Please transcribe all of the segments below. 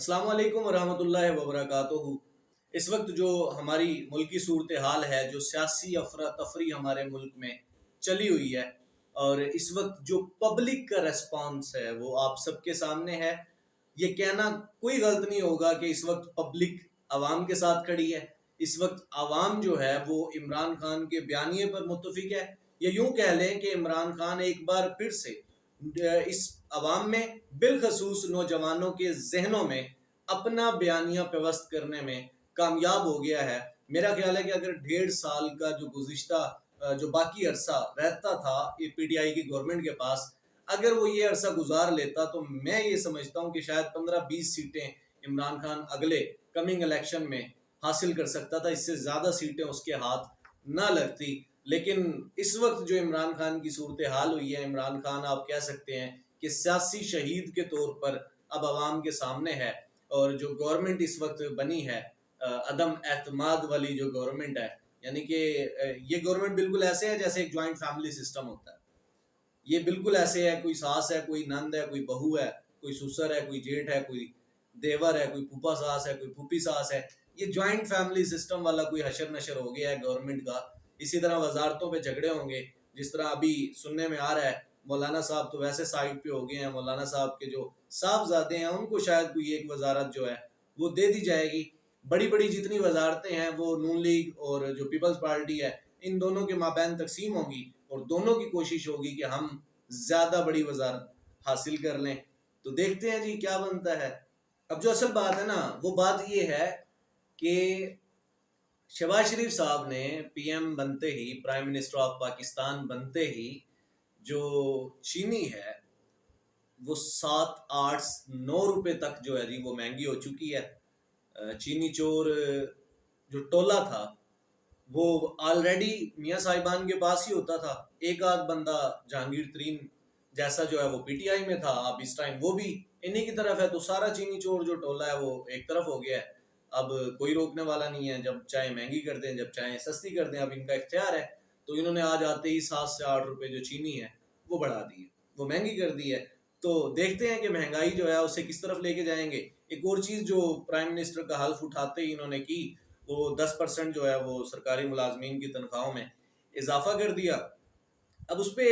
अस्सलाम वालेकुम वरहमतुल्लाहि वबरकातुहू। इस वक्त जो हमारी मुल्की सूरत हाल है, जो सियासी अफरा तफरी हमारे मुल्क में चली हुई है, और इस वक्त जो पब्लिक का रेस्पॉन्स है वो आप सबके सामने है। ये कहना कोई गलत नहीं होगा कि इस वक्त पब्लिक आवाम के साथ खड़ी है। इस वक्त आवाम जो है वो इमरान खान के बयानिए पर मुत्तफिक है, या यूं कह लें कि इमरान खान एक बार फिर से इस अवाम में बिलखसूस नौजवानों के जहनों में अपना बयानिया पेवस्त करने में कामयाब हो गया है। मेरा ख्याल है कि अगर 1.5 साल का जो गुज़िश्ता जो बाकी अरसा रहता था ये पीटीआई की गवर्नमेंट के पास, अगर वो ये अरसा गुजार लेता तो मैं ये समझता हूँ कि शायद 15-20 सीटें इमरान खान अगले कमिंग इलेक्शन में हासिल कर सकता था। इससे ज़्यादा सीटें उसके हाथ ना लगती। लेकिन इस वक्त जो इमरान खान की सूरत हाल हुई है, इमरान खान आप कह सकते हैं कि सियासी शहीद के तौर पर अब आवाम के सामने है। और जो गवर्नमेंट इस वक्त बनी है, अदम एतमाद वाली जो गवर्नमेंट है, यानी कि ये गवर्नमेंट बिल्कुल ऐसे है जैसे एक ज्वाइंट फैमिली सिस्टम होता है। ये बिल्कुल ऐसे है, कोई सास है, कोई नंद है, कोई बहू है, कोई ससुर है, कोई जेठ है, कोई देवर है, कोई फूफा सास है, कोई फूफी सास है। ये ज्वाइंट फैमिली सिस्टम वाला कोई हशर नशर हो गया है गवर्नमेंट का। इसी तरह वजारतों पे झगड़े होंगे, जिस तरह अभी सुनने में आ रहा है मौलाना साहब तो वैसे साइड पे हो गए हैं। मौलाना साहब के जो साहबजादे हैं उनको शायद कोई एक वजारत जो है वो दे दी जाएगी। बड़ी बड़ी जितनी वजारतें हैं वो नून लीग और जो पीपल्स पार्टी है, इन दोनों के माबैन तकसीम होगी, और दोनों की कोशिश होगी कि हम ज़्यादा बड़ी वजारत हासिल कर लें। तो देखते हैं जी क्या बनता है। अब जो असल बात है ना, वो बात ये है कि शहबाज शरीफ साहब ने पीएम बनते ही, प्राइम मिनिस्टर ऑफ पाकिस्तान बनते ही, जो चीनी है वो 7-8-9 रुपए तक जो है जी वो महंगी हो चुकी है। चीनी चोर जो टोला था वो ऑलरेडी मियाँ साहिबान के पास ही होता था। एक आध बंदा जहांगीर तरीन जैसा जो है वो पीटीआई में था, अब इस टाइम वो भी इन्हीं की तरफ है। तो सारा चीनी चोर जो टोला है वो एक तरफ हो गया है। अब कोई रोकने वाला नहीं है, जब चाहे महंगी कर दें, जब चाहे सस्ती कर दें, अब इनका इख्तियार है। तो इन्होंने आज आते ही 7 से 8 रुपए जो चीनी है वो बढ़ा दी है, वो महंगी कर दी है। तो देखते हैं कि महंगाई जो है उसे किस तरफ लेके जाएंगे। एक और चीज़ जो प्राइम मिनिस्टर का हल्फ उठाते ही इन्होंने की, वो 10% जो है वो सरकारी मुलाजमीन की तनख्वाहों में इजाफा कर दिया। अब उस पर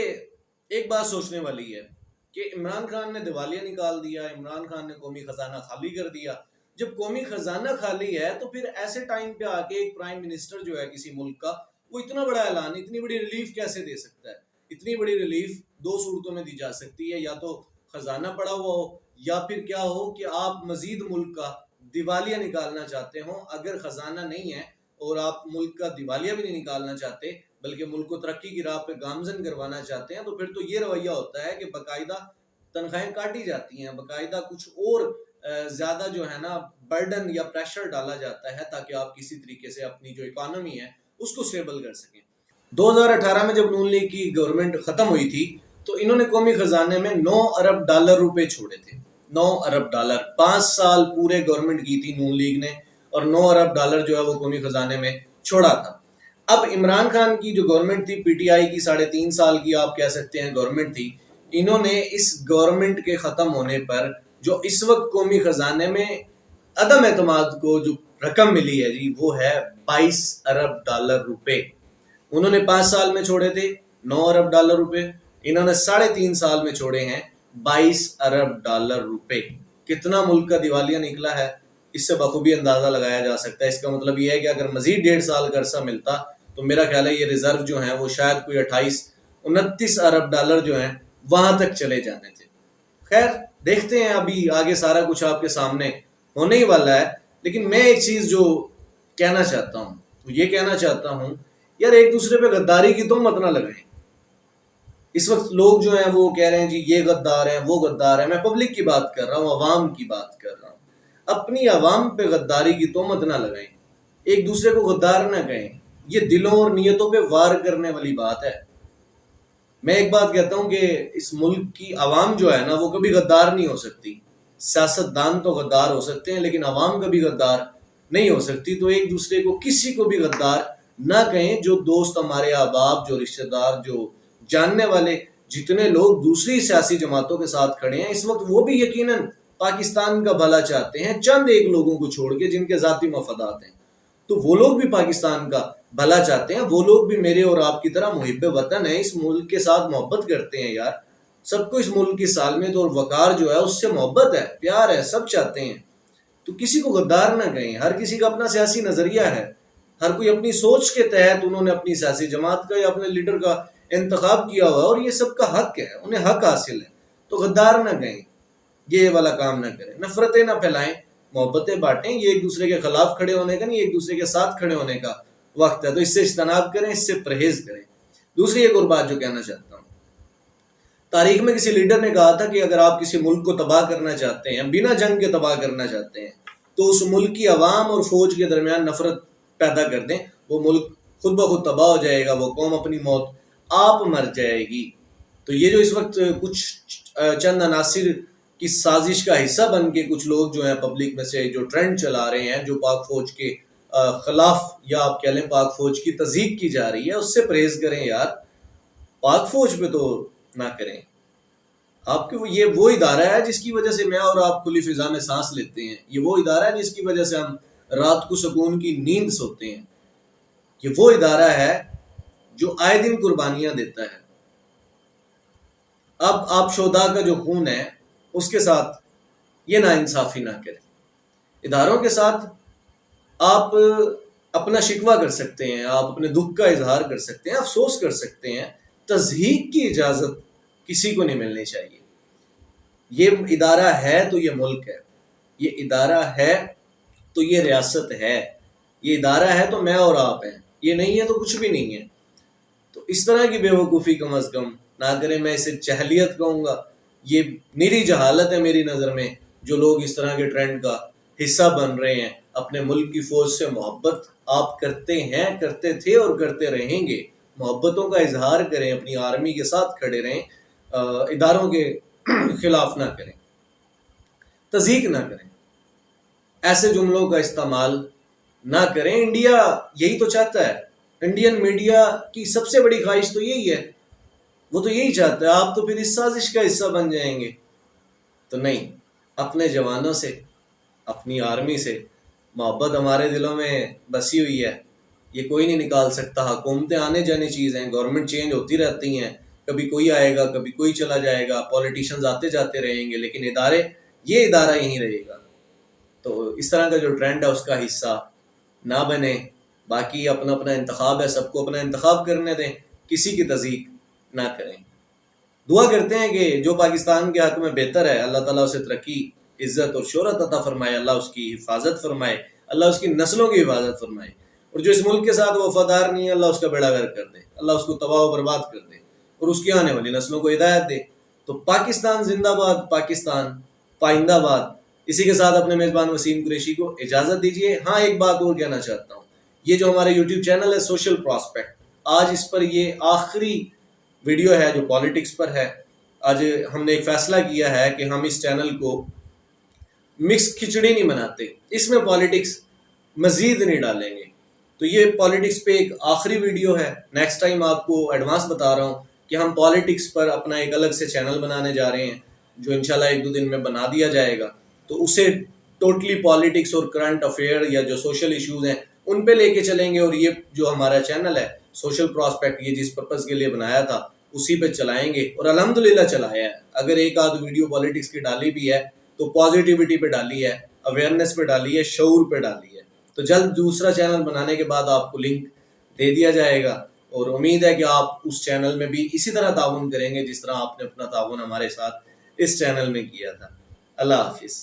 एक बात सोचने वाली है कि इमरान खान ने दिवालिया निकाल दिया, इमरान खान ने कौमी खजाना खाली कर दिया। जब कौमी खजाना खाली है तो फिर ऐसे टाइम पे आके एक प्राइम मिनिस्टर जो है किसी मुल्क का, वो इतना बड़ा ऐलान, इतनी बड़ी रिलीफ कैसे दे सकता है। इतनी बड़ी रिलीफ दो सूरतों में दी जा सकती है, या तो खजाना पड़ा हुआ हो, या फिर क्या हो कि आप मजीद मुल्क का दिवालिया निकालना चाहते हो। अगर खजाना नहीं है और आप मुल्क का दिवालिया भी नहीं निकालना चाहते, बल्कि मुल्क को तरक्की की राह पे गामजन करवाना चाहते हैं, तो फिर तो ये रवैया होता है कि बाकायदा तनख्वाहें काटी जाती हैं, बाकायदा कुछ और ज़्यादा जो है ना बर्डन या प्रेशर डाला जाता है, ताकि आप किसी तरीके से अपनी जो इकॉनमी है उसको स्टेबल कर सकें। 2018 में जब नून लीग की गवर्नमेंट ख़त्म हुई थी तो इन्होंने कौमी खजाने में 9 अरब डॉलर रुपए छोड़े थे। 9 अरब डॉलर 5 साल पूरे गवर्नमेंट की थी नून लीग ने, और 9 अरब डॉलर जो है वो कौमी खजाने में छोड़ा था। अब इमरान खान की जो गवर्नमेंट थी, पीटीआई की 3.5 साल की आप कह सकते हैं गवर्नमेंट थी, इन्होंने इस गवर्नमेंट के ख़त्म होने पर जो इस वक्त कौमी खजाने में अदम एतमाद को जो रकम मिली है जी, वो है 22 अरब डॉलर रुपए। उन्होंने 5 साल में छोड़े थे 9 अरब डॉलर रुपए, इन्होंने 3.5 साल में छोड़े हैं 22 अरब डॉलर रुपए। कितना मुल्क का दिवालिया निकला है, इससे बखूबी अंदाजा लगाया जा सकता है। इसका मतलब ये है कि अगर मजीद 1.5 साल का अरसा मिलता तो मेरा ख्याल है ये रिजर्व जो है वो शायद कोई 28-29 अरब डॉलर जो है वहां तक चले जाने थे। खैर देखते हैं, अभी आगे सारा कुछ आपके सामने होने ही वाला है। लेकिन मैं एक चीज जो कहना चाहता हूँ, तो ये कहना चाहता हूँ यार, एक दूसरे पे गद्दारी की तो मत ना लगाएं। इस वक्त लोग जो हैं वो कह रहे हैं जी ये गद्दार हैं, वो गद्दार है। मैं पब्लिक की बात कर रहा हूँ, अवाम की बात कर रहा हूँ। अपनी अवाम पे गद्दारी की तोहमत ना लगाएं, एक दूसरे को गद्दार ना कहें। ये दिलों और नीयतों पे वार करने वाली बात है। मैं एक बात कहता हूँ कि इस मुल्क की अवाम जो है ना वो कभी गद्दार नहीं हो सकती। सियासतदान तो गद्दार हो सकते हैं, लेकिन अवाम कभी गद्दार नहीं हो सकती। तो एक दूसरे को, किसी को भी गद्दार ना कहें। जो दोस्त हमारे, अहबाब, जो रिश्तेदार, जो जानने वाले जितने लोग दूसरी सियासी जमातों के साथ खड़े हैं इस वक्त, वो भी यकीनन پاکستان کا بھلا چاہتے ہیں چند ایک لوگوں کو چھوڑ کے جن کے ذاتی مفادات ہیں، تو وہ لوگ بھی پاکستان کا بھلا چاہتے ہیں، وہ لوگ بھی میرے اور آپ کی طرح محب وطن ہیں، اس ملک کے ساتھ محبت کرتے ہیں یار، سب کو اس ملک کی سالمیت اور وقار جو ہے اس سے محبت ہے، پیار ہے، سب چاہتے ہیں، تو کسی کو غدار نہ کہیں، ہر کسی کا اپنا سیاسی نظریہ ہے، ہر کوئی اپنی سوچ کے تحت انہوں نے اپنی سیاسی جماعت کا یا اپنے لیڈر کا انتخاب کیا ہوا ہے، اور یہ سب کا حق ہے، انہیں حق حاصل ہے، تو غدار نہ کہیں، یہ والا کام نہ کریں، نفرتیں نہ پھیلائیں، محبتیں بانٹیں، یہ ایک دوسرے کے خلاف کھڑے ہونے کا نہیں، ایک دوسرے کے ساتھ کھڑے ہونے کا وقت ہے، تو اس سے اجتناب کریں، اس سے پرہیز کریں۔ دوسری ایک اور بات جو کہنا چاہتا ہوں، تاریخ میں کسی لیڈر نے کہا تھا کہ اگر آپ کسی ملک کو تباہ کرنا چاہتے ہیں، بنا جنگ کے تباہ کرنا چاہتے ہیں، تو اس ملک کی عوام اور فوج کے درمیان نفرت پیدا کر دیں، وہ ملک خود بخود تباہ ہو جائے گا، وہ قوم اپنی موت آپ مر جائے گی۔ تو یہ جو اس وقت کچھ چند عناصر کی سازش کا حصہ بن کے کچھ لوگ جو ہیں پبلک میں سے جو ٹرینڈ چلا رہے ہیں، جو پاک فوج کے خلاف یا آپ کہہ لیں پاک فوج کی تضحیق کی جا رہی ہے، اس سے پرہیز کریں یار، پاک فوج پہ تو نہ کریں۔ آپ کے یہ وہ ادارہ ہے جس کی وجہ سے میں اور آپ کھلی فضا میں سانس لیتے ہیں، یہ وہ ادارہ ہے جس کی وجہ سے ہم رات کو سکون کی نیند سوتے ہیں، یہ وہ ادارہ ہے جو آئے دن قربانیاں دیتا ہے۔ اب آپ شہداء کا جو خون ہے اس کے ساتھ یہ ناانصافی نہ کریں، اداروں کے ساتھ آپ اپنا شکوہ کر سکتے ہیں، آپ اپنے دکھ کا اظہار کر سکتے ہیں، افسوس کر سکتے ہیں، تضحیق کی اجازت کسی کو نہیں ملنی چاہیے۔ یہ ادارہ ہے تو یہ ملک ہے، یہ ادارہ ہے تو یہ ریاست ہے، یہ ادارہ ہے تو میں اور آپ ہیں، یہ نہیں ہے تو کچھ بھی نہیں ہے۔ تو اس طرح کی بے وقوفی کم از کم نہ کریں، میں اسے جہلیت کہوں گا، یہ میری جہالت ہے میری نظر میں، جو لوگ اس طرح کے ٹرینڈ کا حصہ بن رہے ہیں۔ اپنے ملک کی فوج سے محبت آپ کرتے ہیں، کرتے تھے اور کرتے رہیں گے، محبتوں کا اظہار کریں، اپنی آرمی کے ساتھ کھڑے رہیں، اداروں کے خلاف نہ کریں، تضحیق نہ کریں، ایسے جملوں کا استعمال نہ کریں۔ انڈیا یہی تو چاہتا ہے، انڈین میڈیا کی سب سے بڑی خواہش تو یہی ہے، وہ تو یہی چاہتا ہے، آپ تو پھر اس سازش کا حصہ بن جائیں گے۔ تو نہیں، اپنے جوانوں سے، اپنی آرمی سے محبت ہمارے دلوں میں بسی ہوئی ہے، یہ کوئی نہیں نکال سکتا۔ حکومتیں آنے جانے چیز ہیں، گورنمنٹ چینج ہوتی رہتی ہیں، کبھی کوئی آئے گا، کبھی کوئی چلا جائے گا، پولیٹیشنز آتے جاتے رہیں گے، لیکن یہ ادارہ یہیں رہے گا۔ تو اس طرح کا جو ٹرینڈ ہے اس کا حصہ نہ بنے، باقی اپنا اپنا انتخاب ہے، سب کو اپنا انتخاب کرنے دیں، کسی کی تضحیق نہ کریں۔ دعا کرتے ہیں کہ جو پاکستان کے حق میں بہتر ہے، اللہ تعالیٰ اسے ترقی، عزت اور شہرت عطا فرمائے، اللہ اس کی حفاظت فرمائے، اللہ اس کی نسلوں کی حفاظت فرمائے، اور جو اس ملک کے ساتھ وفادار نہیں ہے، اللہ اس کا بیڑا غرق کر دے، اللہ اس کو تباہ و برباد کر دے، اور اس کی آنے والی نسلوں کو ہدایت دے۔ تو پاکستان زندہ باد، پاکستان پائندہ باد۔ اسی کے ساتھ اپنے میزبان وسیم قریشی کو اجازت دیجیے۔ ہاں، ایک بات اور کہنا چاہتا ہوں، یہ جو ہمارے یوٹیوب چینل ہے سوشل پراسپیکٹ، آج اس پر یہ آخری ویڈیو ہے جو پالیٹکس پر ہے۔ آج ہم نے ایک فیصلہ کیا ہے کہ ہم اس چینل کو مکس کھچڑی نہیں بناتے، اس میں پالیٹکس مزید نہیں ڈالیں گے۔ تو یہ پالیٹکس پہ ایک آخری ویڈیو ہے، نیکسٹ ٹائم آپ کو ایڈوانس بتا رہا ہوں کہ ہم پالیٹکس پر اپنا ایک الگ سے چینل بنانے جا رہے ہیں، جو انشاءاللہ 1-2 دن میں بنا دیا جائے گا۔ تو اسے ٹوٹلی پالیٹکس اور کرنٹ افیئر یا جو سوشل ایشوز ہیں ان پہ لے کے چلیں گے، اور یہ جو ہمارا چینل ہے سوشل پراسپیکٹ، یہ جس پرپز کے لیے بنایا تھا اسی پہ چلائیں گے، اور الحمدللہ چلایا ہے۔ اگر ایک آدھ ویڈیو پالیٹکس کی ڈالی بھی ہے تو پازیٹیوٹی پہ ڈالی ہے، اویئرنیس پہ ڈالی ہے، شعور پہ ڈالی ہے۔ تو جلد دوسرا چینل بنانے کے بعد آپ کو لنک دے دیا جائے گا، اور امید ہے کہ آپ اس چینل میں بھی اسی طرح تعاون کریں گے جس طرح آپ نے اپنا تعاون ہمارے ساتھ اس چینل میں کیا تھا۔ اللہ حافظ۔